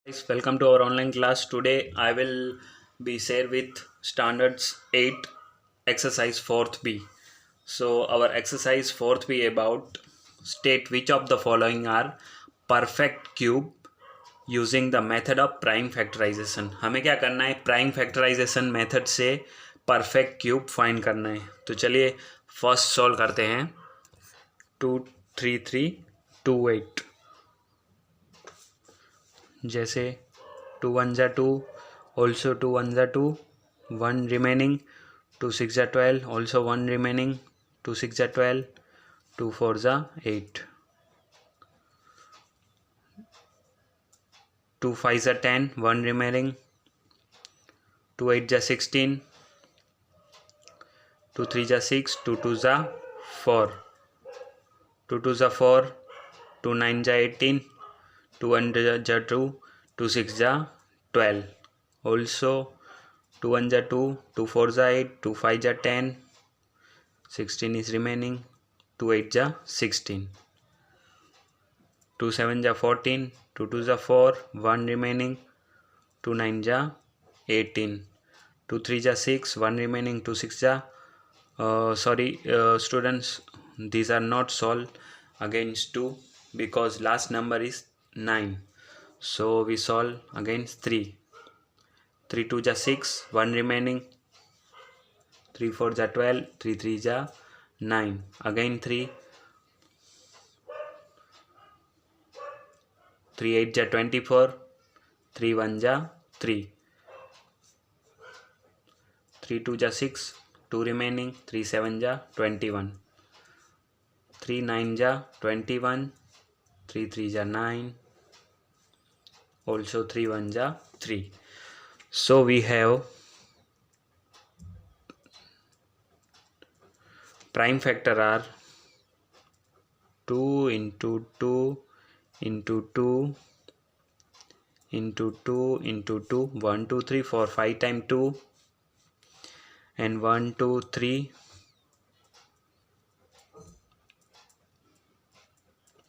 Guys, welcome to our online class. Today I will be share with standards 8 exercise 4th B. So our exercise 4th B about state which of the following are perfect cube using the method of prime factorization. हमें क्या करना है, prime factorisation method से perfect cube find करना है. तो चलिए first solve करते हैं. 2 3 3 2 8 जैसे 2 1 जा 2, also 2 1 जा 2, 1 remaining, 2 6 जा 12, also 1 remaining, 2 6 जा 12, 2 4 जा 8, 2 5 जा 10, 1 remaining, 2 8 जा 16, 2 3 जा 6, 2 2 जा 4, 2 2 जा 4, 2 9 जा 18, 2 1 जा 2, 2 6 जा 12, also 2 1 जा 2, 2 4 जा 8, 2 5 जा 10, 16 is remaining, 2 8 जा 16, 2 7 जा 14, 2 2 जा 4, 1 remaining, 2 9 जा 18, 2 3 जा 6, 1 remaining, 2 6 जा students, these are not solved against 2 because last number is 9, so we solve against 3. 3 2 जा 6, 1 remaining, 3 4 जा 12, 3 3 जा 9, again 3, 3 8 जा 24, 3 1 जा 3, 3 2 जा 6, 2 remaining, 3 7 जा 21, 3 9 जा 21, 3 3 जा 9, also 3 1 जा 3. So we have prime factor are 2 into 2 into 2 into 2 into 2, 1 2 3 4 5 times 2, and 1 2 3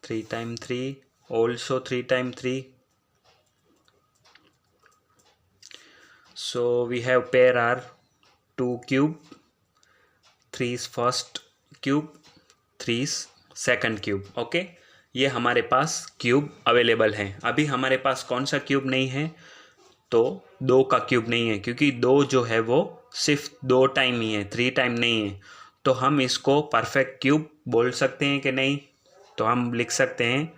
3 times 3, also 3 times 3. So we have pair are 2 cube, 3 is first cube, 3 is second cube. Okay, ये हमारे पास cube available हैं. अभी हमारे पास कौन सा cube नहीं है, तो 2 का क्यूब नहीं है, क्योंकि 2 जो है वो सिर्फ 2 टाइम ही है, 3 टाइम नहीं है. तो हम इसको परफेक्ट क्यूब बोल सकते हैं कि नहीं, तो हम लिख सकते हैं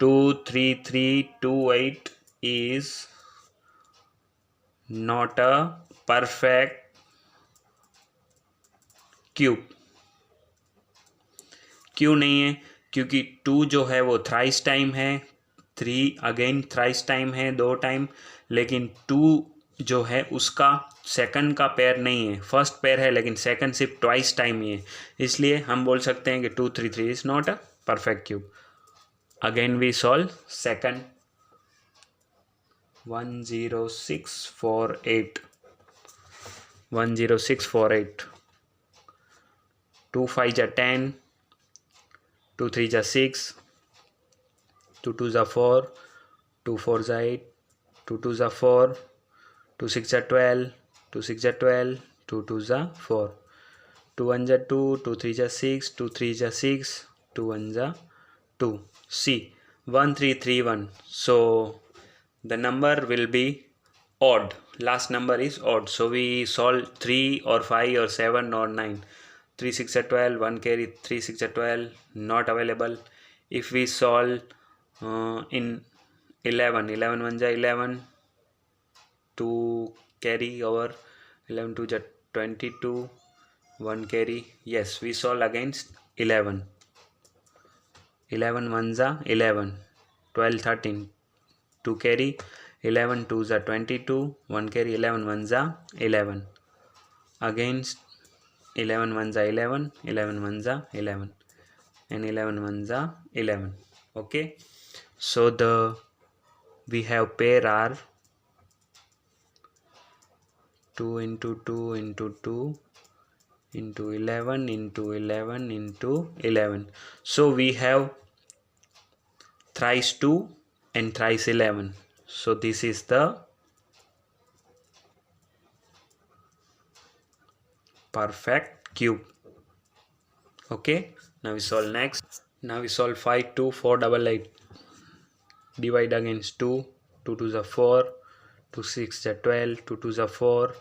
2 3 3 2 8 is not a perfect cube. क्यों नहीं है, क्योंकि 2 जो है वो थ्राइस टाइम है, 3 अगेन थ्राइस टाइम है, 2 टाइम, लेकिन 2 जो है उसका सेकंड का पेयर नहीं है, फर्स्ट पेयर है, लेकिन सेकंड सिर्फ ट्वाइस टाइम ही है. इसलिए हम बोल सकते हैं कि 2 3 3 is not a perfect cube. Again we solve second. 10648, 10648, 2 5 जा 10, 2 3 जा 6, 2 2 जा 4, 2 4 जा 8, 2 2 जा 4, 2 6 जा 12, 2 6 जा 12, 2 2 जा 4, 2 1 जा 2, 2 3 जा 6, 2 3 जा 6, 2 1 जा 2. C 1 3 3 1. So the number will be odd. Last number is odd. So we solve 3 or 5 or 7 or 9. 3 6 are 12, 1 carry, 3 6 are 12, not available. If we solve in 11, 11 1 ja 11, 2 carry over, 11 2 ja 22, 1 carry. Yes, we solve against 11. 11 1 ja 11, 12 13, 2 carry, 11 2 ja 22, 1 carry, 11 1 ja 11, against 11 1 ja 11, 11 1 ja 11, and 11 1 ja 11. Okay, so we have pair are 2 into 2 into 2 into 11 into 11 into 11. So we have thrice 2 and thrice 11. So this is the perfect cube. Okay, now we solve next. Now we solve 5 2 4 8 8. Divide against 2. 2 2s are 4. 2 6 are 12. 2 2s are 4.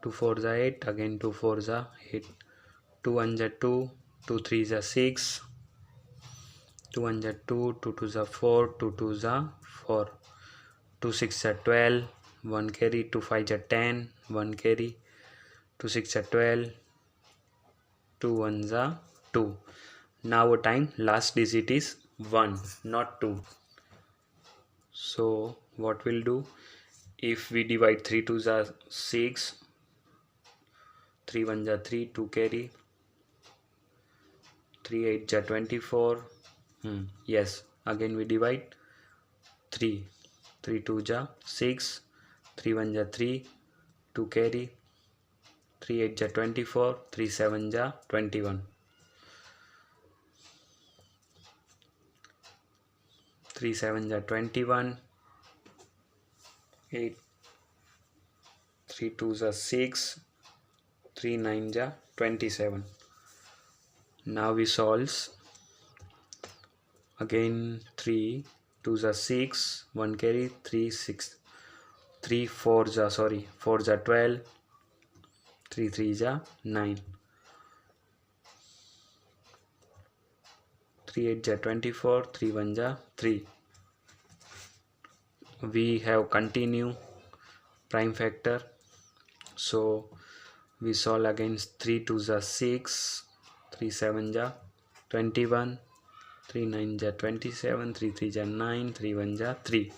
2 4s are 8. Again 2 4s are 8. 2 1s are 2. 2 3s are 6. 2 1s are 2. 2 2s are 4. 2 2s are 4. 2 6 are 12. 1 carry. 2 5 are 10. 1 carry. 2 6 are 12. 2 1s are 2. Now our time last digit is 1, not 2. So what we'll do, if we divide 3 2s are 6, 3 1s are 3, 2 carry, 3 8s are 24. Yes, again we divide 3, 3 2s are 6, 3 1s are 3, 2 carry, 3 8s are 24, 3 7s are 21. 3 7s are 21, 8, 3 2s are 6, 3 9s are 27. Now we solve again 3 2s are 6, 1 carry, 3 6, 3 4s are 4s are 12, 3 3s are 9, 3 8s are 24, 3 1s are 3. We have continue prime factor, so we solve against 3 2s are 6, 3 7s are 21, 3 9s are 27, 3 3s are 9, 3 1s are 3.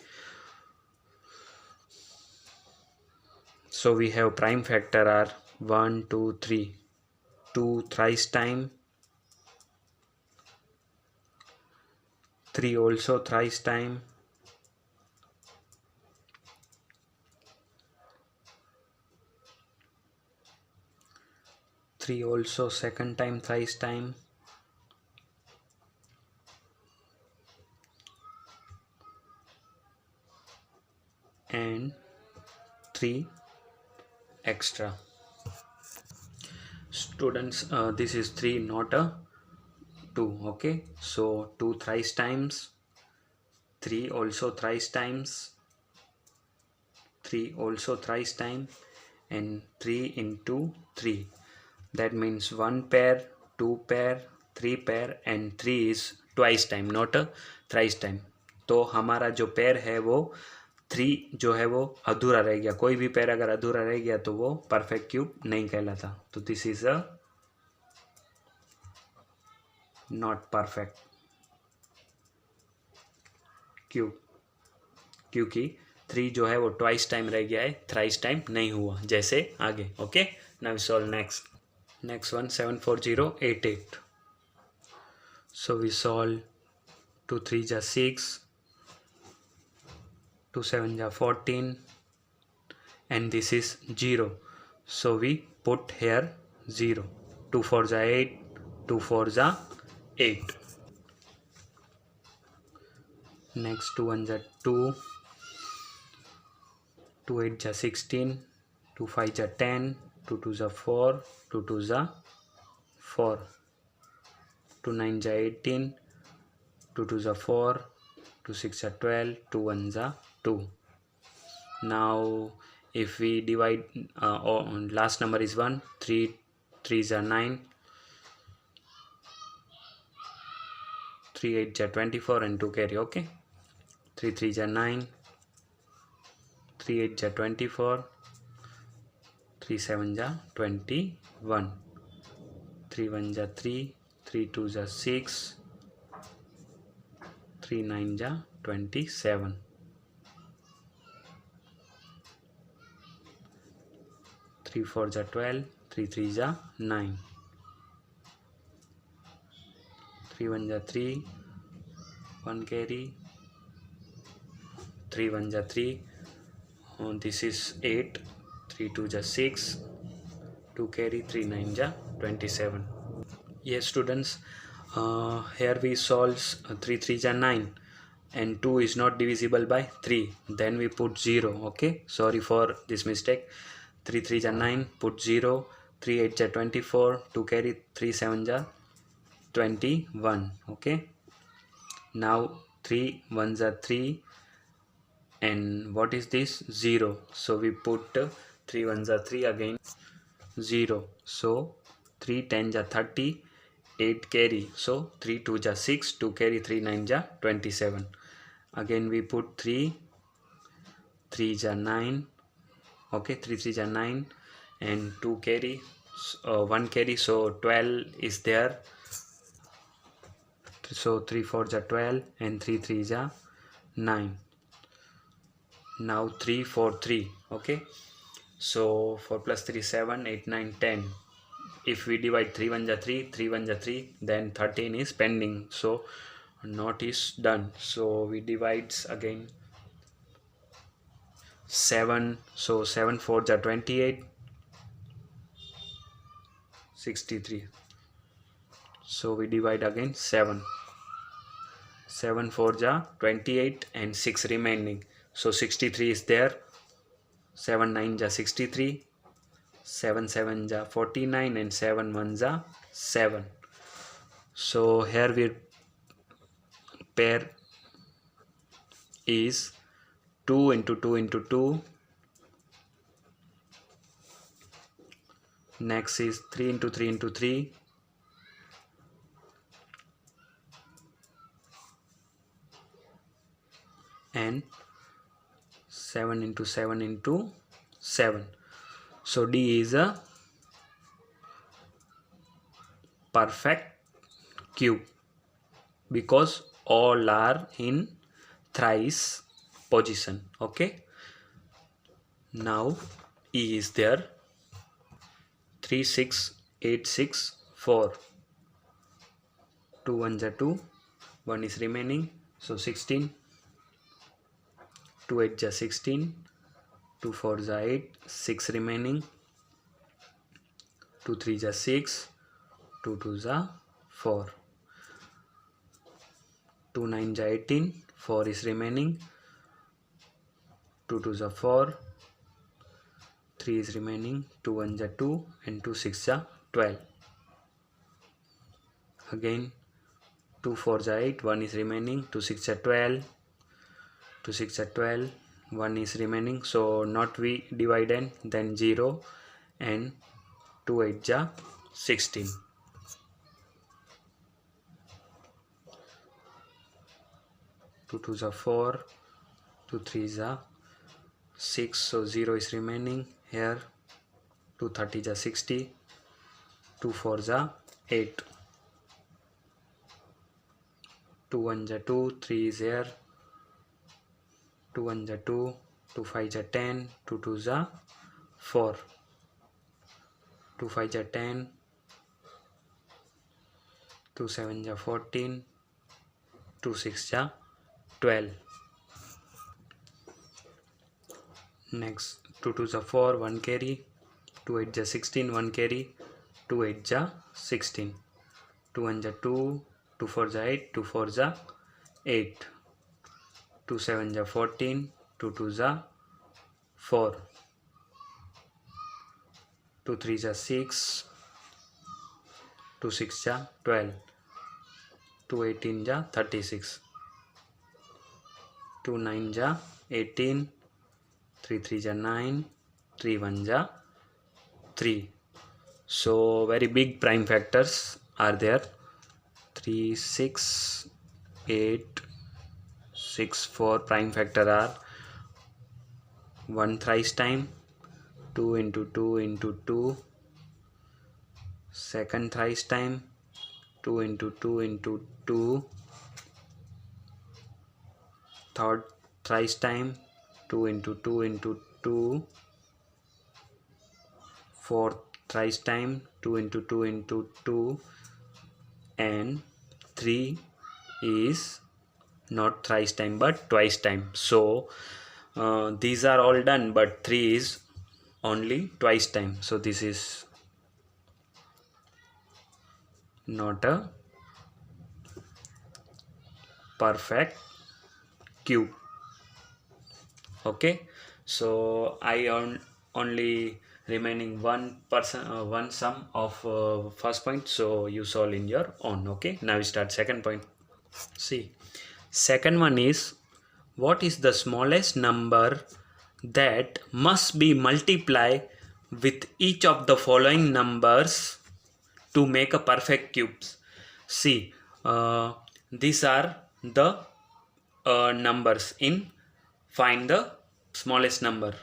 So we have prime factor are 1 2 3. 2 thrice time, 3 also thrice time, 3 also second time thrice time, and 3 extra. Students, this is 3, not a 2. Okay, so 2 thrice times, 3 also thrice times, 3 also thrice time, and 3 into 3. That means 1 pair, 2 pair, 3 pair and 3 is twice time, not a thrice time. तो हमारा जो pair है वो 3 जो है वो अधूरा रह गया. कोई भी पेयर अगर अधूरा रह गया तो वो परफेक्ट क्यूब नहीं कहलाता. तो this is a not perfect cube, क्योंकि 3 जो है वो ट्वाइस टाइम रह गया है, थ्राइस टाइम नहीं हुआ. जैसे आगे. Okay, now solve next one 7 4 0 8 8. So we solve 2 3s are 6, 2 7s are 14, and this is 0. So we put here 0. 2 4s are 8, 2 4s are 8. Next 2 1s are 2, 2 8s are 16, 2 5s are 10, 2 2s are 4, 2 2s are 4, 2 9s are 18, 2 2s are 4, 2 6 are 12, 2 1s are 2. Now if we divide, last number is 1, 3 3s are 9, 3 8s are 24 and 2 carry. Okay, 3 3s are 9, 3 8s are 24, 3 7s are 21, 3 1s are 3, 3 2s are 6, 3 9s are 27, 3 4s are 12, 3 3s are 9, 3 1s are 3, 1 carry, 3 1s are 3. This is 8, 3 2s are 6, 2 carry, 3 9s are 27. Yes students, here we solve 3 3s are 9. and 2 is not divisible by 3, then we put 0. Okay, sorry for this mistake. 3 3 are 9, put 0. 3 8 are 24, 2 carry, 3 7 are 21. Okay, now 3 1s are 3, and what is this? 0. So we put 3 1s are 3, again 0. So 3 10s are 30, 8 carry, so 3 2s are 6, 2 carry, 3 9s are 27. Again we put 3 3s are 9. Okay, 3 3s are 9, and 2 carry, 1 carry, so 12 is there. So 3 4s are 12, and 3 3s are 9. Now 3 4 3. Okay, so 4 plus 3 7, 8 9 10. If we divide 3 1s are 3, 3 1s are 3, then 13 is pending, so not is done. So we divide again 7, so 7 4s are 28, 63. So we divide again 7 4s are 28, and 6 remaining, so 63 is there. 7 9s are 63, 7 7s are 49, and 7 1s are 7. So here we pair is 2 into 2 into 2. Next is 3 into 3 into 3. And 7 into 7 into 7. So D is a perfect cube because all are in thrice position. Okay, now E is there. 3 6 8 6 4. 2 1s are 2, 1 is remaining, so 16. 2 8s are 16, 2 4s are 8, 6 remaining. 2 3s are 6, 2 2s are 4. 2 9s are 18, 4 is remaining. 2 2s are 4, 3 is remaining. 2 1s are 2, and 2 6s are 12. Again 2 4s are 8, 1 is remaining. 2 6 are 12, 2 6 are 12, 1 is remaining, so not we dividend, then 0, and 2 8s are 16. 2 2s are 4, 2 3s are 6, so 0 is remaining here. 2 30s are 60, 2 4s are 8, 2 1s are 2, 3 is here. 2 1s are 2, 2 5s are 10, 2 2s are 4, 2 5s are 10, 2 7s are 14, 2 6s are 12. Next 2 2s are 4, 1 carry. 2 8s are 16, 1 carry. 2 8s are 16. 2 1s are 2, 2 4s are 8, 2 4s are 8. 2 7s are 14, 2 2s are 4. 2 3s are 6, 2 6s are 12. 2 18s are 36. 2 9s are 18. 3 3s are 9. 3 1s are 3. So very big prime factors are there. 3 6 8 6 4 prime factor are 1 thrice time, 2 into 2 into 2, second thrice time, 2 into 2 into 2, third thrice time, 2 into 2 into 2, fourth thrice time, 2 into 2 into 2, and 3 is not thrice time but twice time. So these are all done, but 3 is only twice time, so this is not a perfect cube. Okay, so I earned only remaining one sum of first point, so you solve in your own. Okay, now we start second point. See, second one is, what is the smallest number that must be multiplied with each of the following numbers to make a perfect cubes? See, these are the numbers in find the smallest number.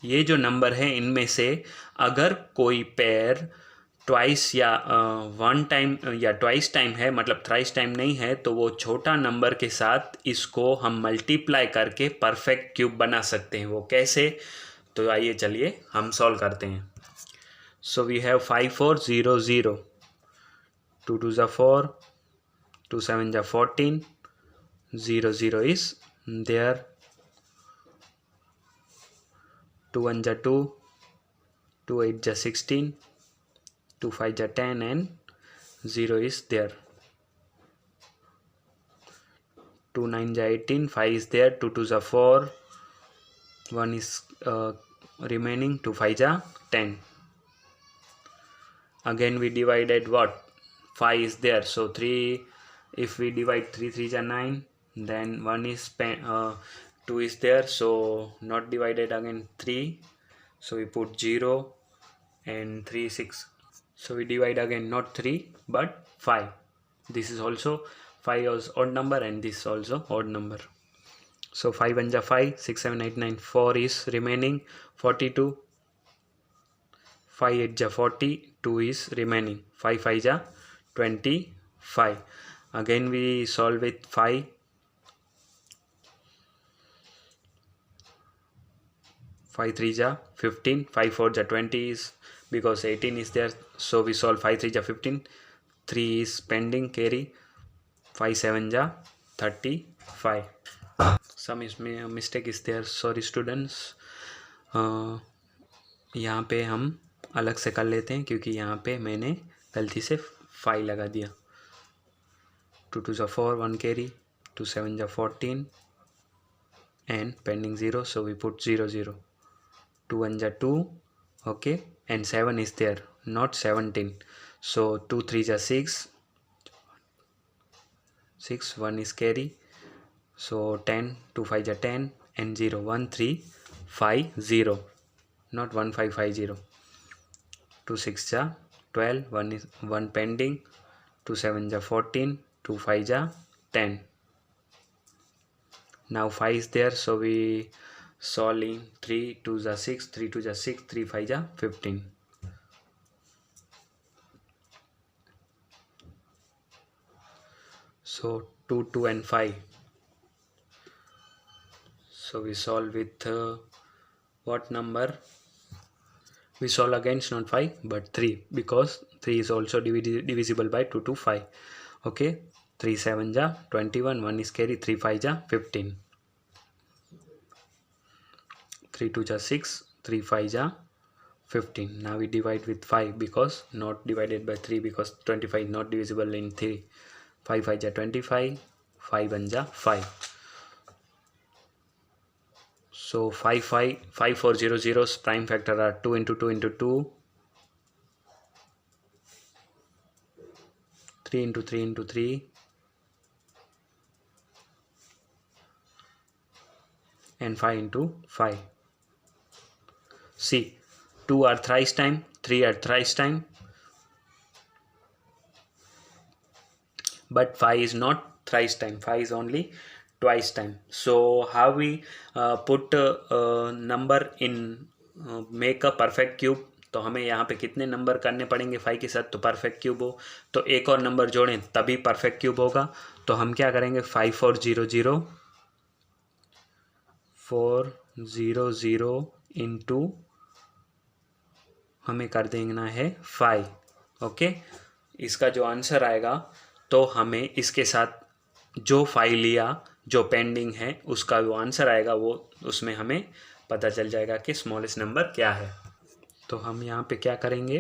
ये जो number है इनमें से अगर कोई pair twice या one time या twice time है, मतलब थ्राइस टाइम नहीं है, तो वो छोटा नंबर के साथ इसको हम मल्टीप्लाई करके परफेक्ट क्यूब बना सकते हैं. वो कैसे, तो आइए चलिए हम सॉल्व करते हैं. सो वी हैव 5 4 0 0, 2 2 ज़ा 4, 2 7 ज़ा 14, 0 0 इज देयर, 2 1 जा 2, 2 8 जा 16, 2 5 जा 10 and 0 is there. 2 9 जा 18, 5 is there, 2 2 जा 4, 1 is remaining, 2 5 जा 10. Again we divided what? 5 is there, so 3, if we divide 3 3 जा 9, then 1 is 2 is there, so not divided again 3, so we put 0 and 3 6, so we divide again not 3 but 5. This is also 5 is odd number and this also odd number, so 5 1 ja 5, 6 7 8 9, 4 is remaining, 42, 5 8 ja 40, 2 is remaining, 5 5 ja 25. Again we solve with 5, 5 3 ja 15, 5 4 ja 20 is, because 18 is there, so we solve 5 3 ja 15, 3 is pending carry, 5 7 ja 35. Some is mistake is there, sorry students. यहाँ पे हम अलग से कर लेते हैं क्योंकि यहाँ पे मैंने गलती से 5 लगा दिया. 2 2 जा 4, 1 carry, 2 7 जा 14 and pending 0, so we put 0 0. 2 1 ja 2, okay, and 7 is there, not 17, so 2 3 ja 6, 6 1 is carry, so 10, 2 5 ja 10 and 0 1 3 5 0, not 1 5 5 0. 2 6 ja 12, 1 is 1 pending, 2 7 ja 14, 2 5 ja 10. Now 5 is there, so we solve in 3 2 ja 6, 3 2 ja 6, 3 5 ja 15. So 2 2 and 5, so we solve with what number? We solve against not 5 but 3, because 3 is also divisible by 2 to 5. Okay, 3 7 ja 21, 1 is carry, 3 5 ja 15, 3 2 ja 6, 3 5 ja 15. Now we divide with 5 because not divided by 3, because 25 not divisible in 3. 5 5 ja 25, 5 1 ja 5. So 5 5 5 4 0 0's prime factor are 2 into 2 into 2, 3 into 3 into 3, and 5 into 5. See, 2 are thrice time, 3 are thrice time, but 5 is not thrice time, 5 is only twice time. So how we put number in make a perfect cube? तो हमें यहाँ पे कितने number करने पड़ेंगे 5 के साथ तो परफेक्ट क्यूब हो, तो एक और नंबर जोड़ें तभी परफेक्ट क्यूब होगा. तो हम क्या करेंगे, 5 4 0 0, 4 0 0 इंटू हमें कर देना है 5. ओके, इसका जो आंसर आएगा, तो हमें इसके साथ जो 5 लिया जो पेंडिंग है उसका जो आंसर आएगा वो उसमें हमें पता चल जाएगा कि स्मॉलेस्ट नंबर क्या है. तो हम यहाँ पे क्या करेंगे,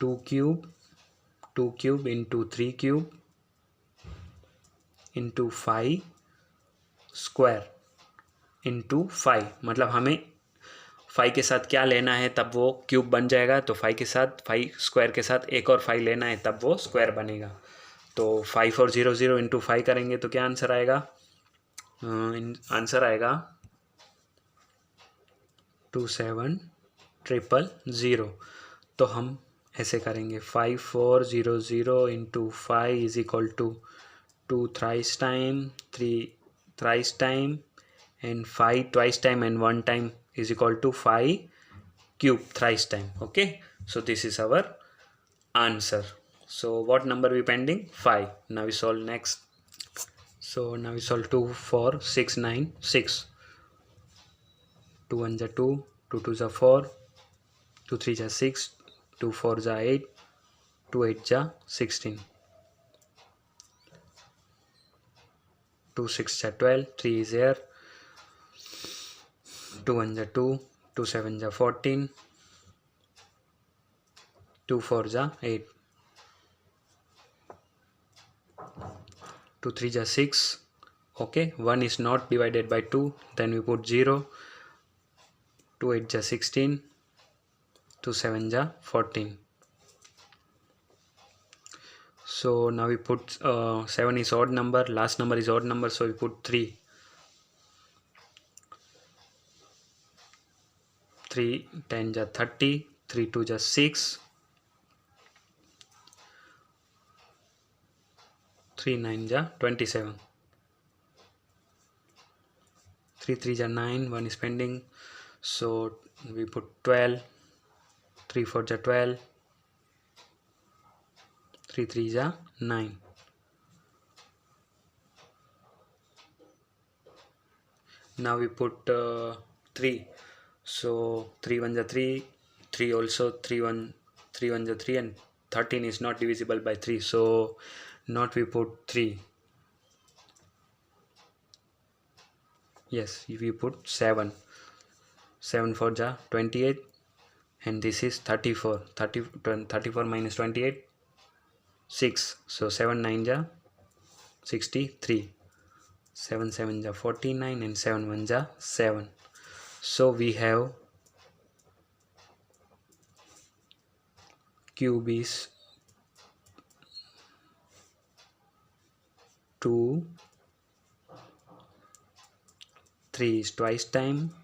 2 cube into 3 cube into 5 square into 5, मतलब हमें 5 के साथ क्या लेना है तब वो क्यूब बन जाएगा, तो 5 के साथ 5 स्क्वायर के साथ एक और 5 लेना है तब वो स्क्वायर बनेगा। तो 5 और 0 0 इंटू 5 करेंगे तो क्या आंसर आएगा? आंसर आएगा 27000। तो हम ऐसे करेंगे 5400 into 5 is equal to 2 thrice time, 3 thrice time and 5 twice time and 1 time is equal to 5 cube thrice time. Okay, so this is our answer. So what number we pending? 5. Now we solve next. So now we solve 2 4 6 9 6. 2 1 is 2, 2 2 is 4, 2 3 is 6, 2 4 is 8, 2 8 is 16, 2 6 is 12, 3 is here, 2 1 is 2, 2 7 is 14, 2 4 is 8, 2 3 is 6. Okay, 1 is not divided by 2, then we put 0, 2 8 is 16, 2 7 is 14. So now we put 7 is odd number, last number is odd number, so we put 3. 3 10 is 30, 3 2 is 6, 3 9 is 27, 3 3 is 9, 1 is pending, so we put 12, 3 4 is 12, 3 3 is 9. Now we put 3, so 3 1 is 3, 3 also, 3 1 3 1 is 3, and 13 is not divisible by 3, so not we put 3. Yes, if we put 7, 7 4 is 28, and this is 34, 34 minus 28, 6, so 7 9 is 63, 7 7 is 49, and 7 1 is 7. So we have cube is 2, 3 is twice time,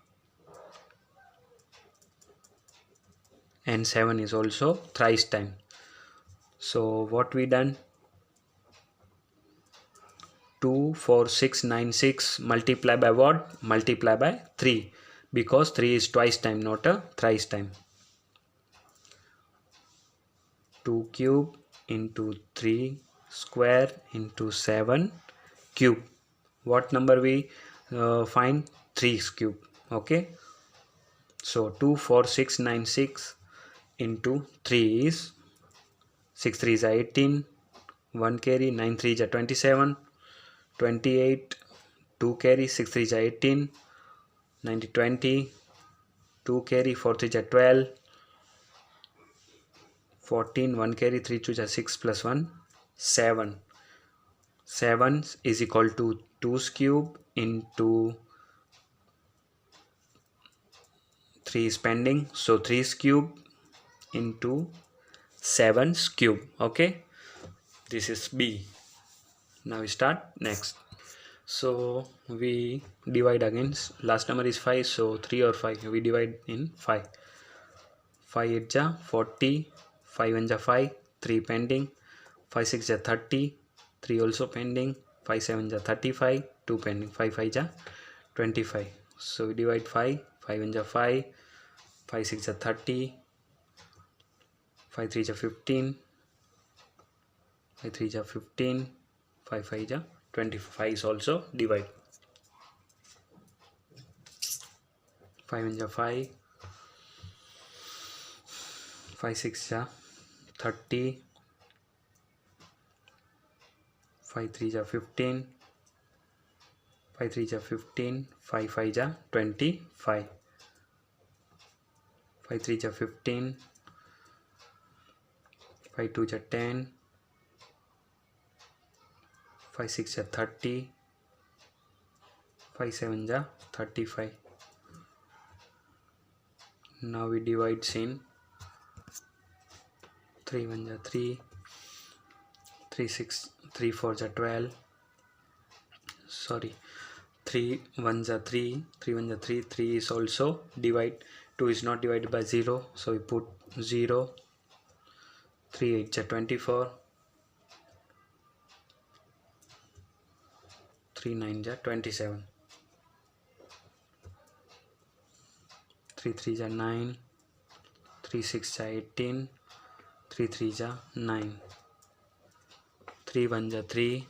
and 7 is also thrice time. So what we done? 2 4 6 9 6 multiply by what? Multiply by 3, because 3 is twice time, not a thrice time. 2 cube into 3 square into 7 cube. What number we find? 3 cube. Okay, so 2 4 6 9 6 into 3 is 6 3 is 18, 1 carry, 9 3 is 27, 28, 2 carry, 6 3 is 18, 90 20, 2 carry, 4 3 is 12, 14, 1 carry, 3 2 is 6 plus 1 7. 7 is equal to 2's cube into 3 is pending, so 3's cube into 7's cube. Okay, this is B. Now we start next. So we divide again. Last number is 5, so 3 or 5 we divide in 5. 5 8 is 40, 5 1 is 5, 3 pending, 5 6 is 30, 3 also pending, 5 7 is 35, 2 pending, 5 5 is 25. So we divide 5, 5 1 is 5, 5 6 is 30, 5 3 is 15, 5 3 is 15, 5 5 is 25 is also divide. 5 1 is 5, 5 6 is 30, 5 3 is 15, 5 3 is 15, 5 5 is 25, 5 3 is 15, 5 2 is 10, 5 6 are 30, 5 7 are 35. Now we divide in 3 1 are 3, 3 6 3 4 are 12, sorry, 3 1 are 3, 3 1 are 3, 3 is also divide, 2 is not divided by 0, so we put 0, 3 8 are 24, 3 9 are 27, 3 3 are 9, 3 6 are 18, 3 3 are 9, 3 1 are 3,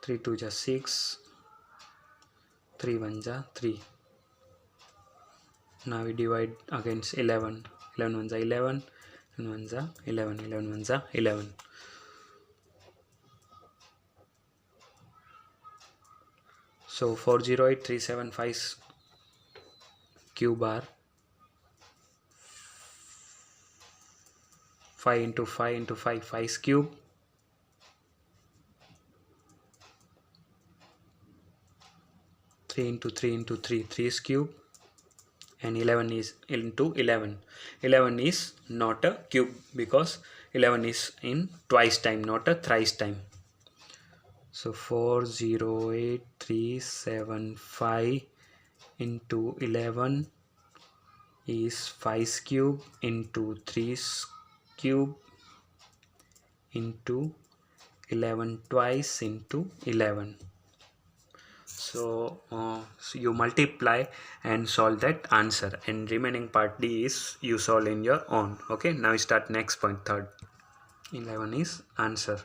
3 2 are 6, 3 1 are 3. Now we divide against 11, 11 1 are 11, and 1 are 11, 11 1 are 11. So 408375 cube are 5 into 5 into 5, 5 cube, 3 into 3 into 3, 3 cube, and 11 is into 11. 11 is not a cube because 11 is in twice time, not a thrice time. So 408375 into 11 is 5 cube into 3 cube into 11 twice into 11. So you multiply and solve that answer, and remaining part D is you solve in your own. Okay, now we start next point, third. 11 is answer.